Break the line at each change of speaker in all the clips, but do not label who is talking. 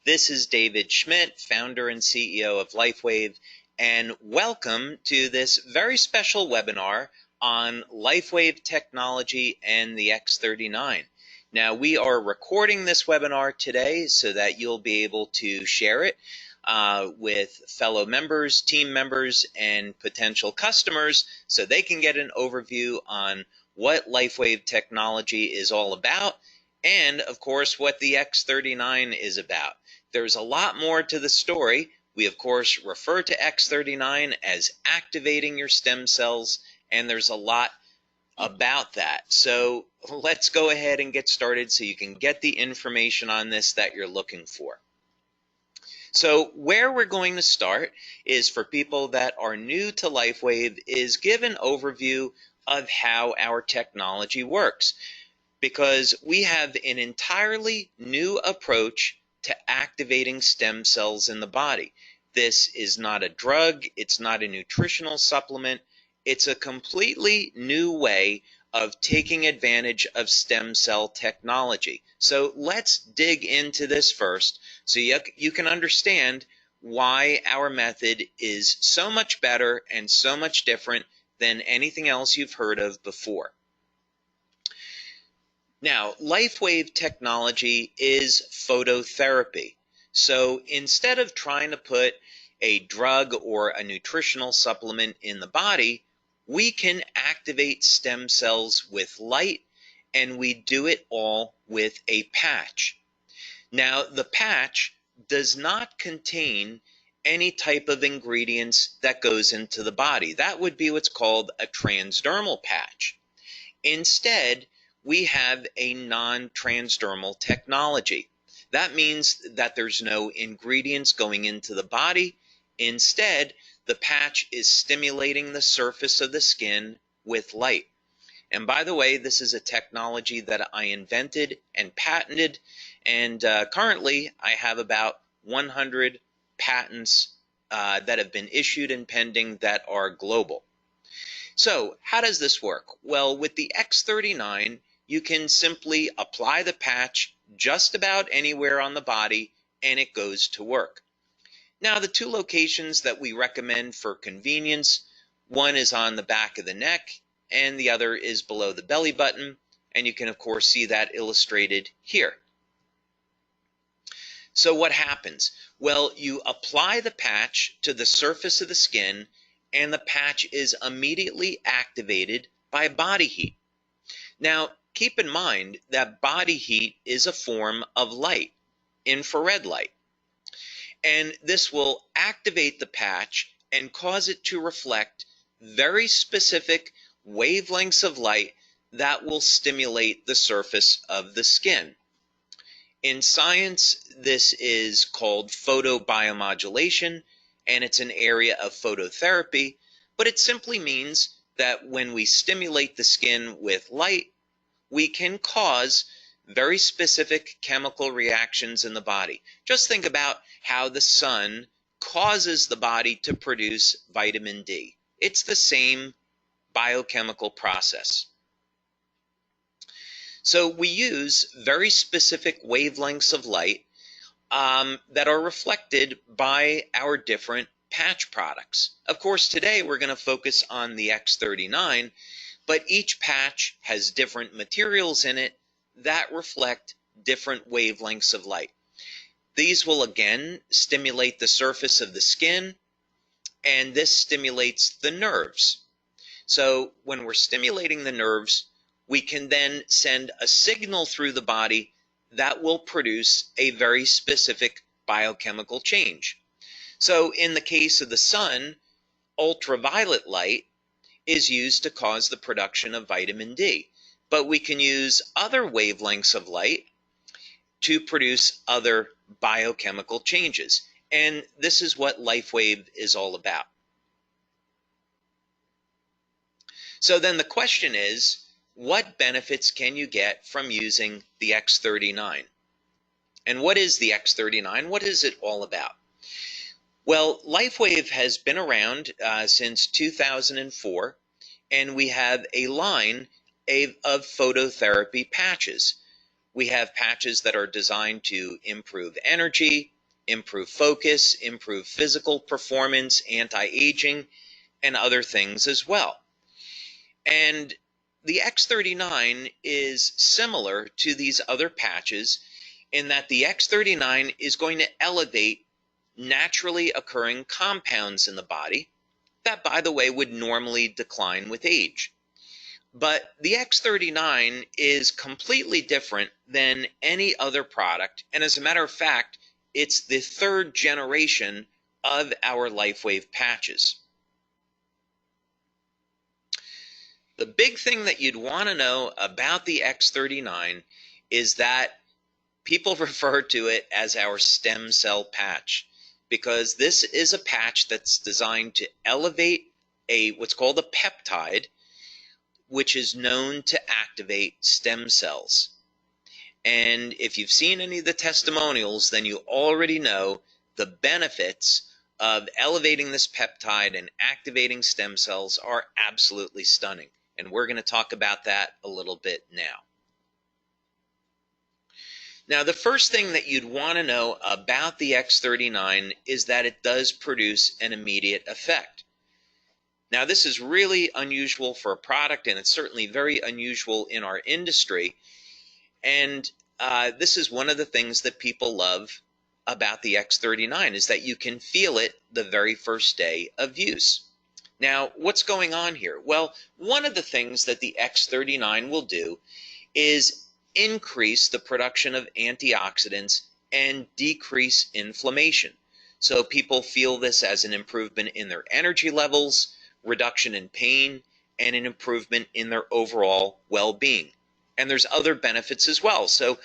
This is David Schmidt, founder and CEO of LifeWave, and welcome to this very special webinar on LifeWave technology and the X39. Now, we are recording this webinar today so that you'll be able to share it with fellow members, team members, and potential customers so they can get an overview on what LifeWave technology is all about and, of course, what the X39 is about. There's a lot more to the story. We, of course, refer to X39 as activating your stem cells, and there's a lot about that. So let's go ahead and get started so you can get the information on this that you're looking for. So where we're going to start is for people that are new to LifeWave is give an overview of how our technology works, because we have an entirely new approach to activating stem cells in the body. This is not a drug, it's not a nutritional supplement, it's a completely new way of taking advantage of stem cell technology. So let's dig into this first so you can understand why our method is so much better and so much different than anything else you've heard of before. Now, LifeWave technology is phototherapy. So instead of trying to put a drug or a nutritional supplement in the body, we can activate stem cells with light, and we do it all with a patch. Now, the patch does not contain any type of ingredients that goes into the body. That would be what's called a transdermal patch. Instead, we have a non-transdermal technology. That means that there's no ingredients going into the body. Instead, the patch is stimulating the surface of the skin with light. And by the way, this is a technology that I invented and patented, and currently I have about 100 patents that have been issued and pending that are global. So how does this work? Well, with the X39, you can simply apply the patch just about anywhere on the body and it goes to work. Now, the two locations that we recommend for convenience, one is on the back of the neck and the other is below the belly button, and you can of course see that illustrated here. So what happens? Well, you apply the patch to the surface of the skin and the patch is immediately activated by body heat. Now, keep in mind that body heat is a form of light, infrared light. And this will activate the patch and cause it to reflect very specific wavelengths of light that will stimulate the surface of the skin. In science, this is called photobiomodulation, and it's an area of phototherapy, but it simply means that when we stimulate the skin with light, we can cause very specific chemical reactions in the body. Just think about how the sun causes the body to produce vitamin D. It's the same biochemical process. So we use very specific wavelengths of light that are reflected by our different patch products. Of course, today we're going to focus on the X39, but each patch has different materials in it that reflect different wavelengths of light. These will again stimulate the surface of the skin, and this stimulates the nerves. So when we're stimulating the nerves, we can then send a signal through the body that will produce a very specific biochemical change. So in the case of the sun, ultraviolet light is used to cause the production of vitamin D. But we can use other wavelengths of light to produce other biochemical changes. And this is what LifeWave is all about. So then the question is, what benefits can you get from using the X39? And what is the X39? What is it all about? Well, LifeWave has been around since 2004, and we have a line of phototherapy patches. We have patches that are designed to improve energy, improve focus, improve physical performance, anti-aging, and other things as well. And the X39 is similar to these other patches in that the X39 is going to elevate naturally occurring compounds in the body that, by the way, would normally decline with age. But the X39 is completely different than any other product, and as a matter of fact, it's the third generation of our LifeWave patches. The big thing that you'd want to know about the X39 is that people refer to it as our stem cell patch, because this is a patch that's designed to elevate what's called a peptide, which is known to activate stem cells. And if you've seen any of the testimonials, then you already know the benefits of elevating this peptide and activating stem cells are absolutely stunning. And we're going to talk about that a little bit now. Now, the first thing that you'd want to know about the X39 is that it does produce an immediate effect. Now, this is really unusual for a product, and it's certainly very unusual in our industry. And this is one of the things that people love about the X39 is that you can feel it the very first day of use. Now, what's going on here? Well, one of the things that the X39 will do is increase the production of antioxidants and decrease inflammation. So people feel this as an improvement in their energy levels, reduction in pain, and an improvement in their overall well-being. And there's other benefits as well. So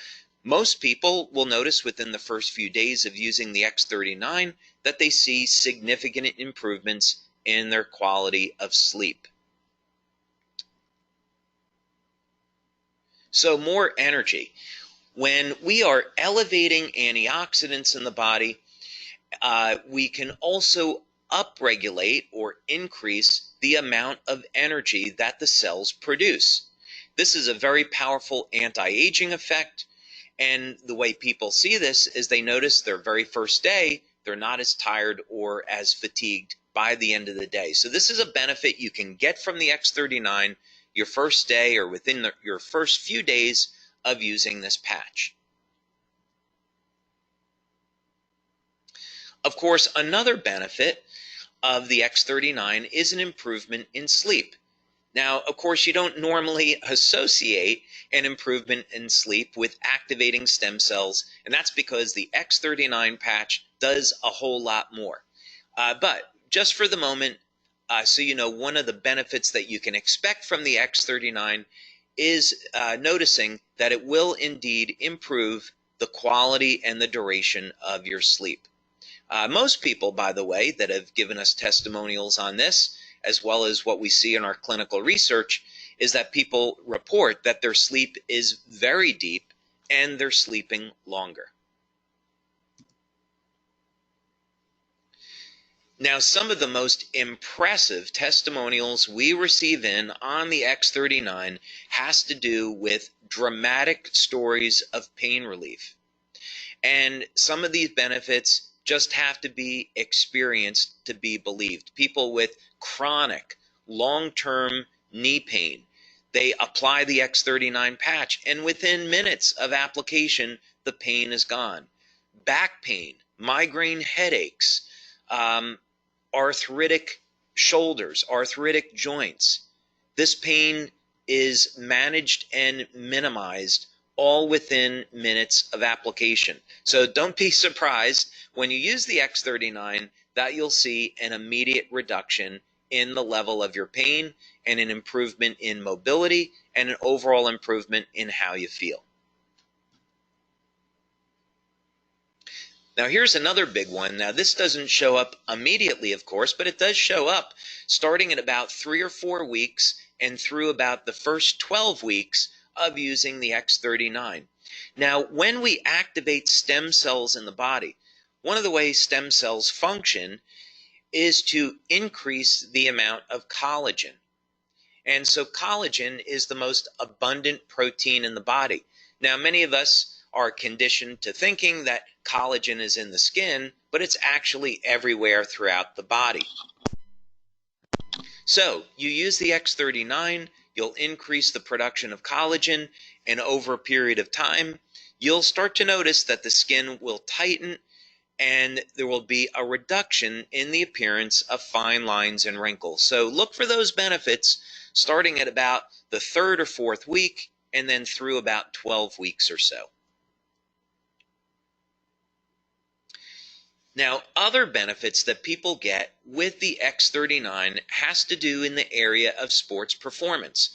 most people will notice within the first few days of using the X39 that they see significant improvements in their quality of sleep. So more energy. When we are elevating antioxidants in the body, we can also upregulate or increase the amount of energy that the cells produce. This is a very powerful anti-aging effect, and the way people see this is they notice their very first day, they're not as tired or as fatigued by the end of the day. So this is a benefit you can get from the X39 your first day or within your first few days of using this patch. Of course, another benefit of the X39 is an improvement in sleep. Now, of course, you don't normally associate an improvement in sleep with activating stem cells, and that's because the X39 patch does a whole lot more. But just for the moment, so you know, one of the benefits that you can expect from the X39 is noticing that it will indeed improve the quality and the duration of your sleep. Most people, by the way, that have given us testimonials on this, as well as what we see in our clinical research, is that people report that their sleep is very deep and they're sleeping longer. Now, some of the most impressive testimonials we receive in on the X39 has to do with dramatic stories of pain relief. And some of these benefits just have to be experienced to be believed. People with chronic, long-term knee pain, they apply the X39 patch, and within minutes of application, the pain is gone. Back pain, migraine headaches, arthritic shoulders, arthritic joints. This pain is managed and minimized all within minutes of application. So don't be surprised when you use the X39 that you'll see an immediate reduction in the level of your pain and an improvement in mobility and an overall improvement in how you feel. Now, here's another big one. Now, this doesn't show up immediately, of course, but it does show up starting at about 3 or 4 weeks and through about the first 12 weeks of using the X39. Now, when we activate stem cells in the body, one of the ways stem cells function is to increase the amount of collagen. And so collagen is the most abundant protein in the body. Now, many of us are conditioned to thinking that collagen is in the skin, but it's actually everywhere throughout the body. So you use the X39, you'll increase the production of collagen, and over a period of time, you'll start to notice that the skin will tighten and there will be a reduction in the appearance of fine lines and wrinkles. So look for those benefits starting at about the 3rd or 4th week and then through about 12 weeks or so. Now, other benefits that people get with the X39 has to do in the area of sports performance.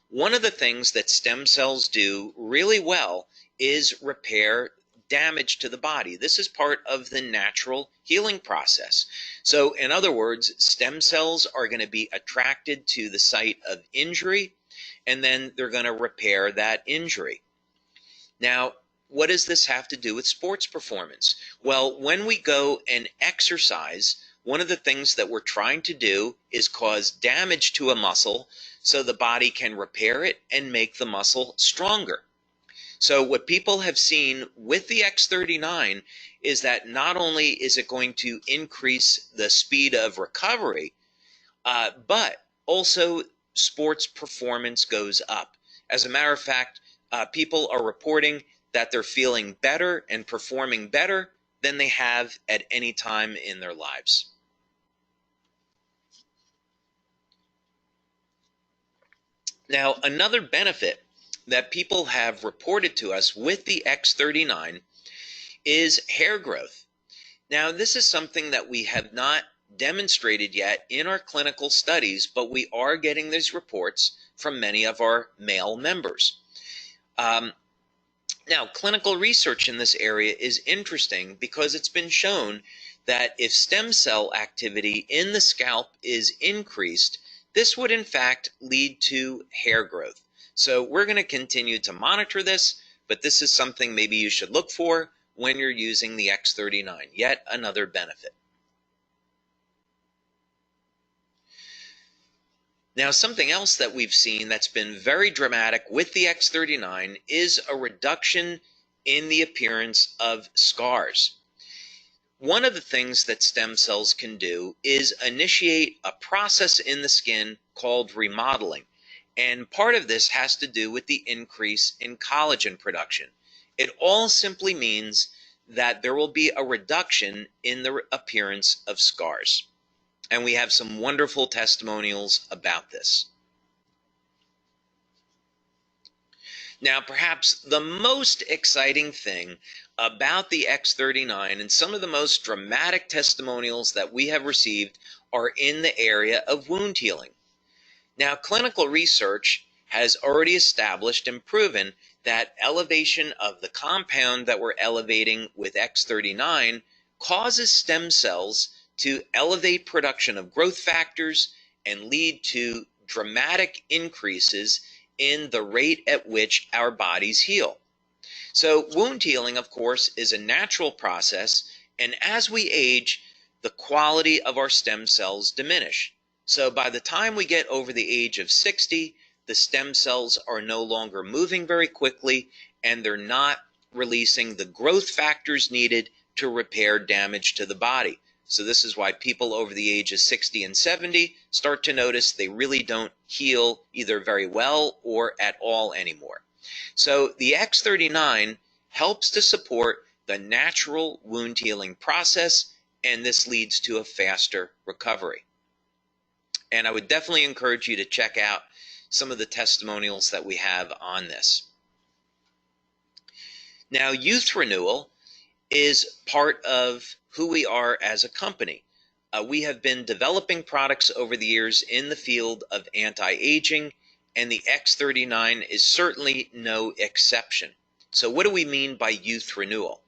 One of the things that stem cells do really well is repair damage to the body. This is part of the natural healing process. So, in other words, stem cells are going to be attracted to the site of injury, and then they're going to repair that injury. Now, what does this have to do with sports performance? Well, when we go and exercise, one of the things that we're trying to do is cause damage to a muscle so the body can repair it and make the muscle stronger. So what people have seen with the X39 is that not only is it going to increase the speed of recovery, but also sports performance goes up. As a matter of fact, people are reporting that they're feeling better and performing better than they have at any time in their lives. Now, another benefit that people have reported to us with the X39 is hair growth. Now, this is something that we have not demonstrated yet in our clinical studies, but we are getting these reports from many of our male members. Now, clinical research in this area is interesting because it's been shown that if stem cell activity in the scalp is increased, this would in fact lead to hair growth. So we're going to continue to monitor this, but this is something maybe you should look for when you're using the X39, yet another benefit. Now, something else that we've seen that's been very dramatic with the X39 is a reduction in the appearance of scars. One of the things that stem cells can do is initiate a process in the skin called remodeling. And part of this has to do with the increase in collagen production. It all simply means that there will be a reduction in the appearance of scars. And we have some wonderful testimonials about this. Now, perhaps the most exciting thing about the X39 and some of the most dramatic testimonials that we have received are in the area of wound healing. Now, clinical research has already established and proven that elevation of the compound that we're elevating with X39 causes stem cells to elevate production of growth factors and lead to dramatic increases in the rate at which our bodies heal. So wound healing, of course, is a natural process, and as we age, the quality of our stem cells diminish. So by the time we get over the age of 60, the stem cells are no longer moving very quickly, and they're not releasing the growth factors needed to repair damage to the body. So this is why people over the age of 60 and 70 start to notice they really don't heal either very well or at all anymore. So the X39 helps to support the natural wound healing process, and this leads to a faster recovery. And I would definitely encourage you to check out some of the testimonials that we have on this. Now, youth renewal is part of who we are as a company. We have been developing products over the years in the field of anti-aging, and the X39 is certainly no exception. So what do we mean by youth renewal?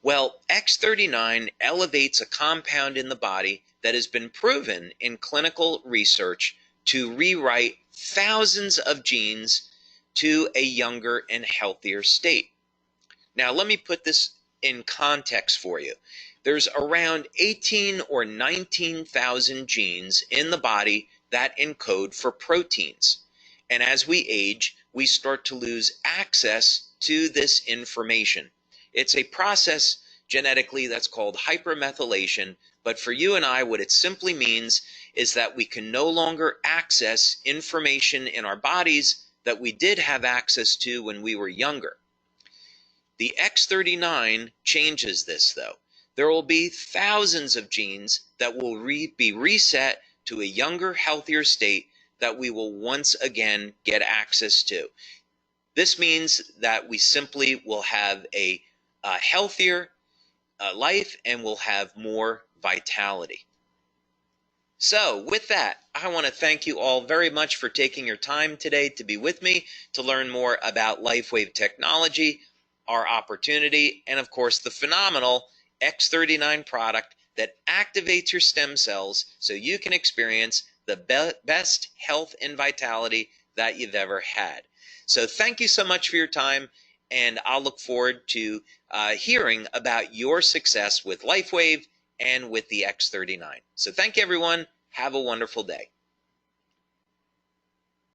Well, X39 elevates a compound in the body that has been proven in clinical research to rewrite thousands of genes to a younger and healthier state. Now, let me put this in context for you. There's around 18 or 19,000 genes in the body that encode for proteins. And as we age, we start to lose access to this information. It's a process genetically that's called hypermethylation, but for you and I, what it simply means is that we can no longer access information in our bodies that we did have access to when we were younger. The X39 changes this, though. There will be thousands of genes that will be reset to a younger, healthier state that we will once again get access to. This means that we simply will have a healthier life and will have more vitality. So with that, I want to thank you all very much for taking your time today to be with me to learn more about LifeWave technology, our opportunity, and of course the phenomenal X39 product that activates your stem cells so you can experience the best health and vitality that you've ever had. So thank you so much for your time, and I'll look forward to hearing about your success with LifeWave and with the X39. So thank you, everyone. Have a wonderful day.